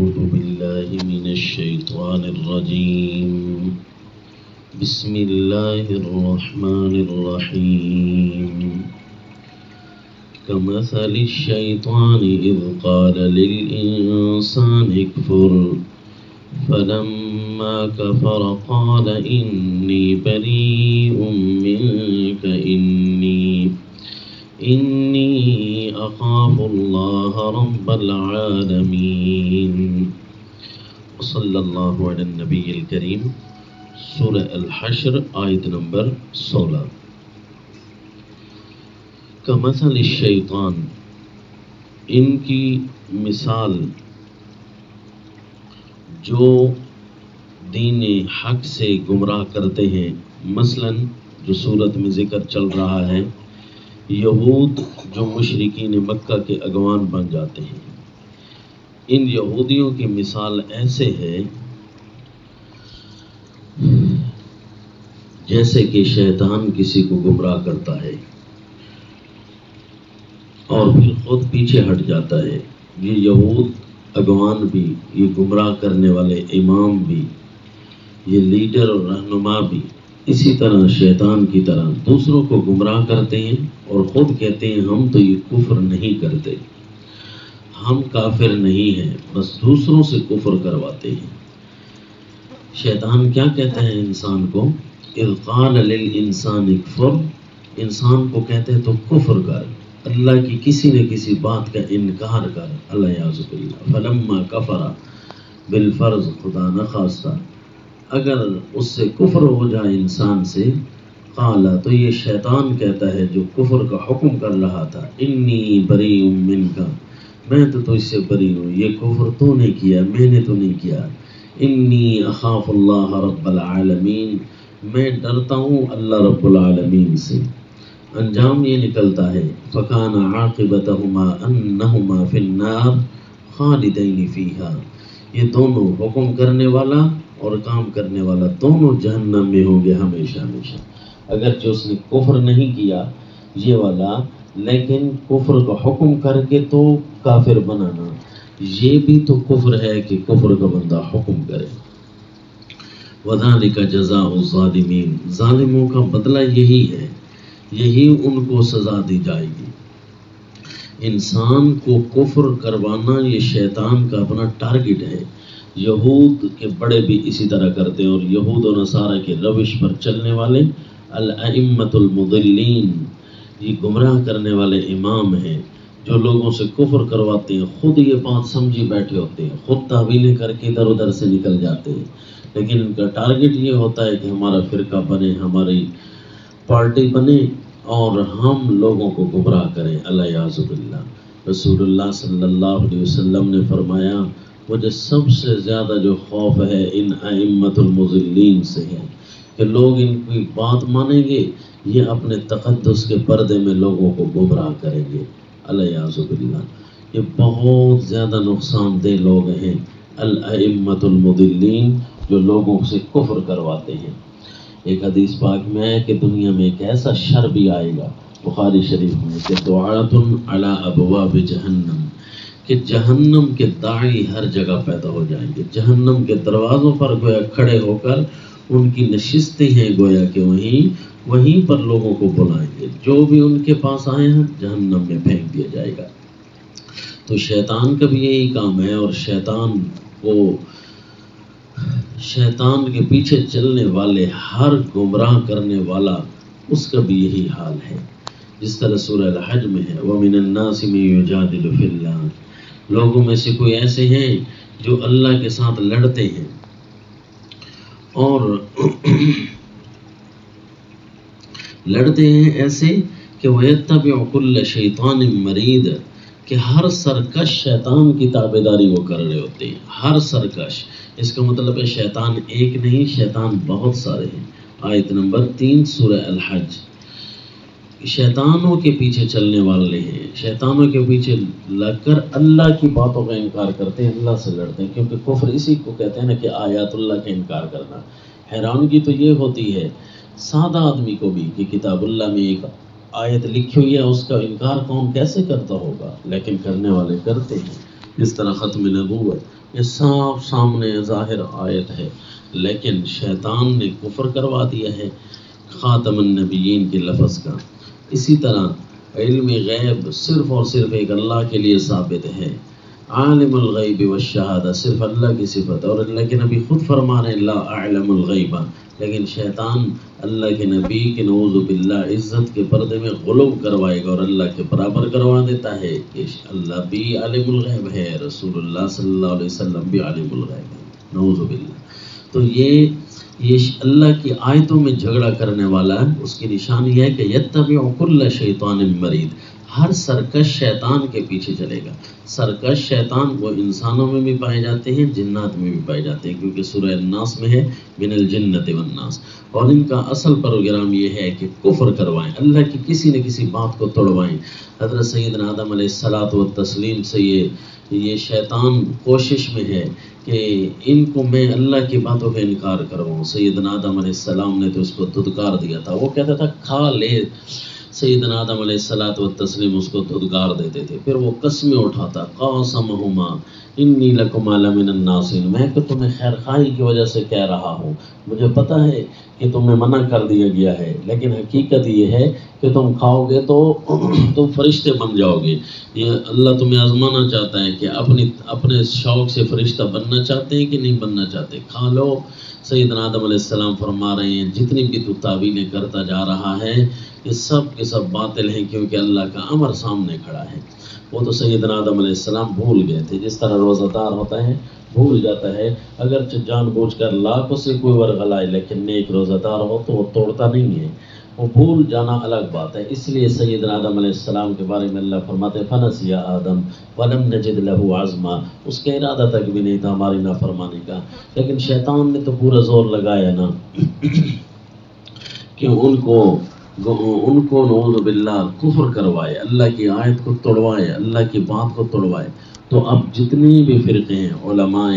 أعوذ بالله من الشيطان الرجيم. بسم الله الرحمن الرحيم. كمثل الشيطان إذ قال للإنسان اكفر فلما كفر قال إني بريء منك إني أخاف الله رب العالمين. صلی اللہ علی النبی الکریم. سورہ الحشر آیت نمبر 16. کمثل الشیطان، ان کی مثال جو دین حق سے گمراہ کرتے ہیں. مثلا جو صورت میں ذکر چل رہا ہے، یہود جو مشرکین مکہ کے اگوان بن جاتے ہیں، ان یہودیوں کی مثال ایسے ہے جیسے کہ شیطان کسی کو گمراہ کرتا ہے اور پھر خود پیچھے ہٹ جاتا ہے. یہ یہود اگوان بھی، یہ گمراہ کرنے والے امام بھی، یہ لیڈر اور رہنما بھی اسی طرح شیطان کی طرح دوسروں کو گمراہ کرتے ہیں اور خود کہتے ہیں ہم تو یہ کفر نہیں کرتے، ہم کافر نہیں ہیں، بس دوسروں سے کفر کرواتے ہیں. شیطان کیا کہتا ہے انسان کو؟ اذ قال للانسان اکفر، انسان کو کہتے ہیں تو کفر کر، اللہ کی کسی نہ کسی بات کا انکار کر. اللہ یعوذ باللہ. فلما کفر بالفرض، خدا نخواستہ اگر اس سے کفر ہو جائے انسان سے، قال، تو یہ شیطان کہتا ہے جو کفر کا حکم کر رہا تھا، انی بریء منک، میں تو تجھ سے بری ہوں، یہ کفر تو نے کیا، میں نے تو نہیں کیا. انی اخاف اللہ رب العالمین، میں ڈرتا ہوں اللہ رب العالمین سے. انجام یہ نکلتا ہے فکان عاقبتہما انہما فی النار خالدین فیہا، یہ دونوں حکم کرنے والا اور کام کرنے والا دونوں جہنم میں ہوں گے ہمیشہ ہمیشہ. اگرچہ اس نے کفر نہیں کیا یہ والا، لیکن کفر کا حکم کر کے تو کافر بنانا، یہ بھی تو کفر ہے کہ کفر کا بندہ حکم کرے. وَذَلِكَ جَزَاءُ الظَّالِمِينَ، ظالموں کا بدلہ یہی ہے، یہی ان کو سزا دی جائے گی. انسان کو کفر کروانا یہ شیطان کا اپنا ٹارگٹ ہے. یہود کے بڑے بھی اسی طرح کرتے ہیں، اور یہود و نصارہ کے روش پر چلنے والے الائمۃ المضلین، یہ گمراہ کرنے والے امام ہیں جو لوگوں سے کفر کرواتے ہیں. خود یہ بات سمجھی بیٹھے ہوتے ہیں، خود تعویلیں کر کے ادھر ادھر سے نکل جاتے ہیں، لیکن ان کا ٹارگٹ یہ ہوتا ہے کہ ہمارا فرقہ بنے، ہماری پارٹی بنے اور ہم لوگوں کو گمراہ کریں. اللہ یعوذ باللہ. رسول اللہ صلی اللہ علیہ وسلم نے فرمایا مجھے سب سے زیادہ جو خوف ہے ان ائمۃ المضلین سے ہے کہ لوگ ان کی بات مانیں گے، یہ اپنے تقدس کے پردے میں لوگوں کو گمراہ کریں گے. اللہ یعوذ باللہ. یہ بہت زیادہ نقصان دہ لوگ ہیں الائمۃ المضلین، جو لوگوں سے کفر کرواتے ہیں. ایک حدیث پاک میں ہے کہ دنیا میں ایک ایسا شر بھی آئے گا، بخاری شریف میں، کہ دعاۃ علی ابواب جہنم، کہ جہنم کے داعی ہر جگہ پیدا ہو جائیں گے. جہنم کے دروازوں پر گویا کھڑے ہو کر ان کی نشستیں ہیں، گویا کہ وہیں پر لوگوں کو بلائیں گے. جو بھی ان کے پاس آئے ہیں جہنم میں پھینک دیا جائے گا. تو شیطان کا بھی یہی کام ہے، اور شیطان کے پیچھے چلنے والے ہر گمراہ کرنے والا اس کا بھی یہی حال ہے. جس طرح سورہ الحج میں ہے وَمِنَ النَّاسِ مَن يُجَادِلُ فِي اللَّهِ، لوگوں میں سے کوئی ایسے ہیں جو اللہ کے ساتھ لڑتے ہیں اور لڑتے ہیں ایسے کہ وَيَتَّبِعُ كُلَّ شَيْطَانٍ مَرِيدٍ، کہ ہر سرکش شیطان کی تابعداری وہ کر رہے ہوتے ہیں. ہر سرکش، اس کا مطلب ہے شیطان ایک نہیں، شیطان بہت سارے ہیں. آیت نمبر 3 سورہ الحج. شیطانوں کے پیچھے چلنے والے ہیں، شیطانوں کے پیچھے لگ کر اللہ کی باتوں کا انکار کرتے ہیں، اللہ سے لڑتے ہیں. کیونکہ کفر اسی کو کہتے ہیں نا کہ آیات اللہ کا انکار کرنا. حیرانگی تو یہ ہوتی ہے سادہ آدمی کو بھی کہ کتاب اللہ میں ایک آیت لکھی ہوئی ہے، اس کا انکار کون کیسے کرتا ہوگا، لیکن کرنے والے کرتے ہیں. اس طرح ختم نبوت یہ صاف سامنے ظاہر آیت ہے، لیکن شیطان نے کفر کروا دیا ہے خاتم النبیین کے لفظ کا۔ اسی طرح علم غیب صرف اور صرف ایک اللہ کے لیے ثابت ہے، عالم الغیب والشہادہ صرف اللہ کی صفت، اور اللہ کے نبی خود فرما رہے ہیں لا اعلم الغیب، لیکن شیطان اللہ کے نبی کے نعوذ باللہ عزت کے پردے میں غلو کروائے گا اور اللہ کے برابر کروا دیتا ہے کہ اللہ بھی عالم الغیب ہے، رسول اللہ صلی اللہ علیہ وسلم بھی عالم الغیب ہے، نعوذ باللہ۔ تو یہ اللہ کی آیتوں میں جھگڑا کرنے والا ہے، اس کی نشانی ہے کہ یتبع کل شیطان مرید، ہر سرکش شیطان کے پیچھے چلے گا۔ سرکش شیطان وہ انسانوں میں بھی پائے جاتے ہیں، جنات میں بھی پائے جاتے ہیں، کیونکہ سورہ الناس میں ہے من الجنت والناس، اور ان کا اصل پروگرام یہ ہے کہ کفر کروائیں، اللہ کی کسی نہ کسی بات کو توڑوائیں۔ حضرت سیدنا آدم علیہ الصلوۃ والتسلیم سے یہ شیطان کوشش میں ہے کہ ان کو میں اللہ کی باتوں کا انکار کرواؤں۔ سیدنا آدم علیہ السلام نے تو اس کو دھتکار دیا تھا، وہ کہتا تھا کھا لے، سیدنا آدم علیہ الصلوۃ والتسلیم اس کو دھتکار دیتے تھے، پھر وہ قسمیں اٹھاتا، قاسمہما انی لکما لمن الناصحین، میں کہ تمہیں خیر خواہی کی وجہ سے کہہ رہا ہوں، مجھے پتہ ہے کہ تمہیں منع کر دیا گیا ہے، لیکن حقیقت یہ ہے کہ تم کھاؤ گے تو تم فرشتے بن جاؤ گے۔ یہ اللہ تمہیں آزمانا چاہتا ہے کہ اپنے شوق سے فرشتہ بننا چاہتے ہیں کہ نہیں بننا چاہتے، کھا لو۔ سیدنا آدم علیہ السلام فرما رہے ہیں جتنی بھی تو تعویلیں کرتا جا رہا ہے یہ سب کے سب باطل ہیں، کیونکہ اللہ کا امر سامنے کھڑا ہے۔ وہ تو سیدنا آدم علیہ السلام بھول گئے تھے، جس طرح روزہ دار ہوتا ہے بھول جاتا ہے، اگرچہ جان بوجھ کر لاکھوں سے کوئی ورغلائے لیکن نیک روزہ دار ہو تو وہ توڑتا نہیں ہے، وہ بھول جانا الگ بات ہے۔ اس لیے سیدنا آدم علیہ السلام کے بارے میں اللہ فرماتے ہیں فنسیا آدم ولم نجد له عزما، اس کا ارادہ تک بھی نہیں تھا ہماری نافرمانی کا، لیکن شیطان نے تو پورا زور لگایا نا کہ ان کو نعوذ باللہ کفر کروائے، اللہ کی آیت کو توڑوائے، اللہ کی بات کو توڑوائے۔ تو اب جتنی بھی فرقے ہیں، علماء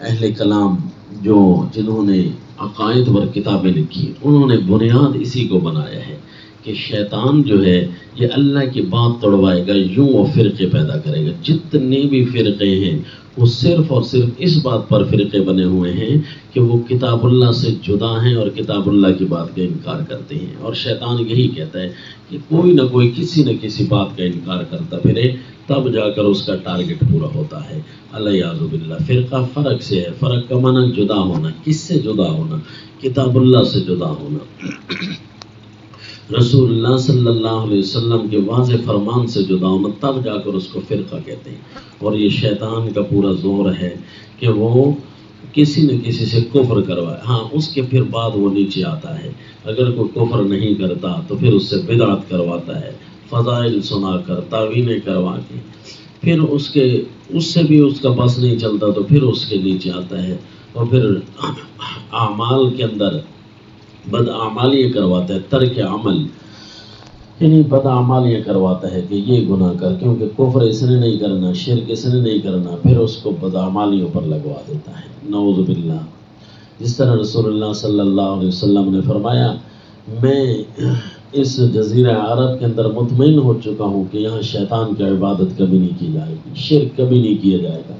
اہل کلام جنہوں نے عقائد پر کتابیں لکھی، انہوں نے بنیاد اسی کو بنایا ہے کہ شیطان جو ہے یہ اللہ کی بات توڑوائے گا، یوں وہ فرقے پیدا کرے گا۔ جتنے بھی فرقے ہیں وہ صرف اور صرف اس بات پر فرقے بنے ہوئے ہیں کہ وہ کتاب اللہ سے جدا ہیں اور کتاب اللہ کی بات کا انکار کرتے ہیں، اور شیطان یہی کہتا ہے کہ کوئی نہ کوئی کسی نہ کسی بات کا انکار کرتا پھرے، تب جا کر اس کا ٹارگٹ پورا ہوتا ہے۔ الیاذ باللہ، فرقہ فرق سے ہے، فرق کا معنی جدا ہونا، کس سے جدا ہونا؟ کتاب اللہ سے جدا ہونا، رسول اللہ صلی اللہ علیہ وسلم کے واضح فرمان سے جدا ہونا، تب جا کر اس کو فرقہ کہتے ہیں۔ اور یہ شیطان کا پورا زور ہے کہ وہ کسی نہ کسی سے کفر کروائے، ہاں اس کے پھر بعد وہ نیچے آتا ہے، اگر کوئی کفر نہیں کرتا تو پھر اس سے بدعت کرواتا ہے، فضائل سنا کر، تعویلیں کروا کے، پھر اس سے بھی اس کا بس نہیں چلتا تو پھر اس کے نیچے آتا ہے، اور پھر اعمال کے اندر بدعمالیاں کرواتا ہے، ترک عمل یعنی بدعمالیاں کرواتا ہے کہ یہ گناہ کر، کیونکہ کفر اس نے نہیں کرنا، شرک اس نے نہیں کرنا، پھر اس کو بدعمالیوں پر لگوا دیتا ہے، نعوذ باللہ۔ جس طرح رسول اللہ صلی اللہ علیہ وسلم نے فرمایا میں اس جزیرہ عرب کے اندر مطمئن ہو چکا ہوں کہ یہاں شیطان کی عبادت کبھی نہیں کی جائے گی، شرک کبھی نہیں کیا جائے گا،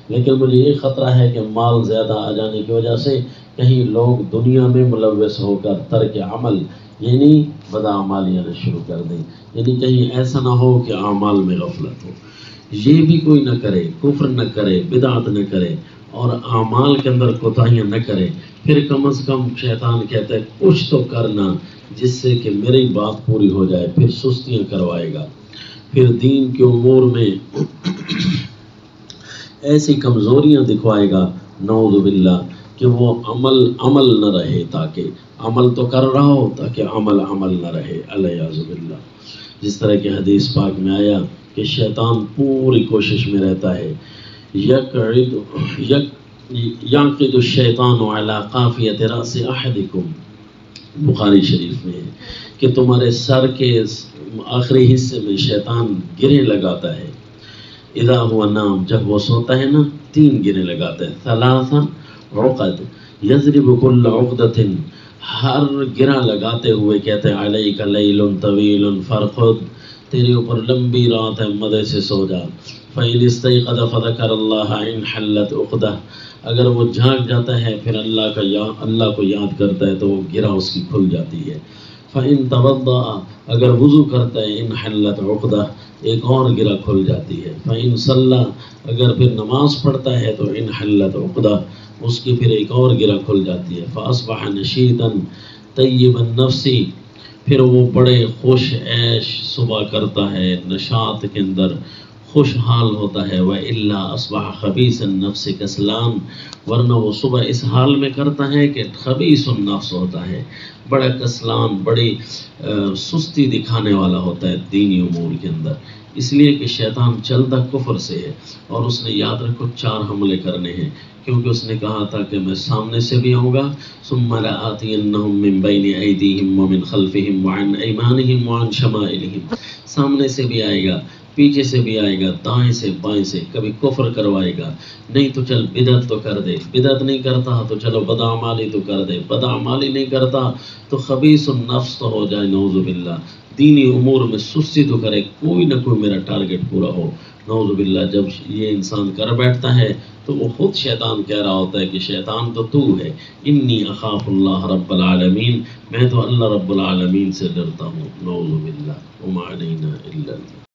لیکن مجھے یہ خطرہ ہے کہ مال زیادہ آ جانے کی وجہ سے کہیں لوگ دنیا میں ملوث ہو کر ترک عمل یعنی بدعمالیاں شروع کر دیں، یعنی کہیں ایسا نہ ہو کہ اعمال میں غفلت ہو، یہ بھی کوئی نہ کرے، کفر نہ کرے، بدعت نہ کرے اور اعمال کے اندر کوتاہیاں نہ کرے، پھر کم از کم شیطان کہتا ہے کچھ تو کرنا جس سے کہ میری بات پوری ہو جائے، پھر سستیاں کروائے گا، پھر دین کے امور میں ایسی کمزوریاں دکھوائے گا، نعوذ باللہ، کہ وہ عمل نہ رہے، تاکہ عمل تو کر رہا ہو تاکہ عمل نہ رہے، الیاذ باللہ۔ جس طرح کہ حدیث پاک میں آیا کہ شیطان پوری کوشش میں رہتا ہے، یعقد الشیطان علی قافیۃ راس احدکم، بخاری شریف میں ہے کہ تمہارے سر کے آخری حصے میں شیطان گرے لگاتا ہے، اذا ہوا نام، جب وہ سوتا ہے نا 3 گرے لگاتا ہے، ثلاث عقد یضرب کل عقدۃ، ہر گرہ لگاتے ہوئے کہتے ہیں علیک لیل طویل فرقد، تیرے اوپر لمبی رات ہے، مزے سے سو جا، فَإِنِ اسْتَيْقَظَ فَذَكَرَ اللَّهَ انْحَلَّتْ عُقْدَةٌ، اگر وہ جاگ جاتا ہے پھر اللہ کو یاد کرتا ہے تو وہ گرہ اس کی کھل جاتی ہے۔ فَإِن تَوَضَّأَ، اگر وضو کرتا ہے انحلت عقدہ، ایک اور گرہ کھل جاتی ہے۔ فَإِن صَلَّى، اگر پھر نماز پڑھتا ہے تو انحلت عقدہ، اس کی پھر ایک اور گرہ کھل جاتی ہے۔ فَأَصْبَحَ نَشِيطًا طَيِّبَ النَّفْسِ، پھر وہ بڑے خوش عیش صبح کرتا ہے، نشاط کے اندر خوشحال ہوتا ہے۔ وَإِلَّا أَصْبَحَ خَبِيثَ النَّفْسِ كَسْلَانٌ، ورنہ وہ صبح اس حال میں کرتا ہے کہ خبیث النفس ہوتا ہے، بڑا کسلان، بڑی سستی دکھانے والا ہوتا ہے دینی امور کے اندر، اس لیے کہ شیطان چلتا کفر سے ہے، اور اس نے یاد رکھو 4 حملے کرنے ہیں، کیونکہ اس نے کہا تھا کہ میں سامنے سے بھی آؤں گا، ثم لآتینہم من بین ایدیہم ومن خلفہم وعن ایمانہم وعن شمائلہم، سامنے سے بھی آئے گا، پیچھے سے بھی آئے گا، دائیں سے بائیں سے، کبھی کفر کروائے گا، نہیں تو چل بدعت تو کر دے، بدعت نہیں کرتا تو چلو بدعمالی تو کر دے، بدعمالی نہیں کرتا تو خبیث النفس تو ہو جائے، نعوذ باللہ، دینی امور میں سستی تو کرے، کوئی نہ کوئی میرا ٹارگٹ پورا ہو، نعوذ باللہ۔ جب یہ انسان کر بیٹھتا ہے تو وہ خود شیطان کہہ رہا ہوتا ہے کہ شیطان تو ہے، انی اخاف اللہ رب العالمین، میں تو اللہ رب العالمین سے ڈرتا ہوں، نعوذ باللہ، وما علینا الا اللہ۔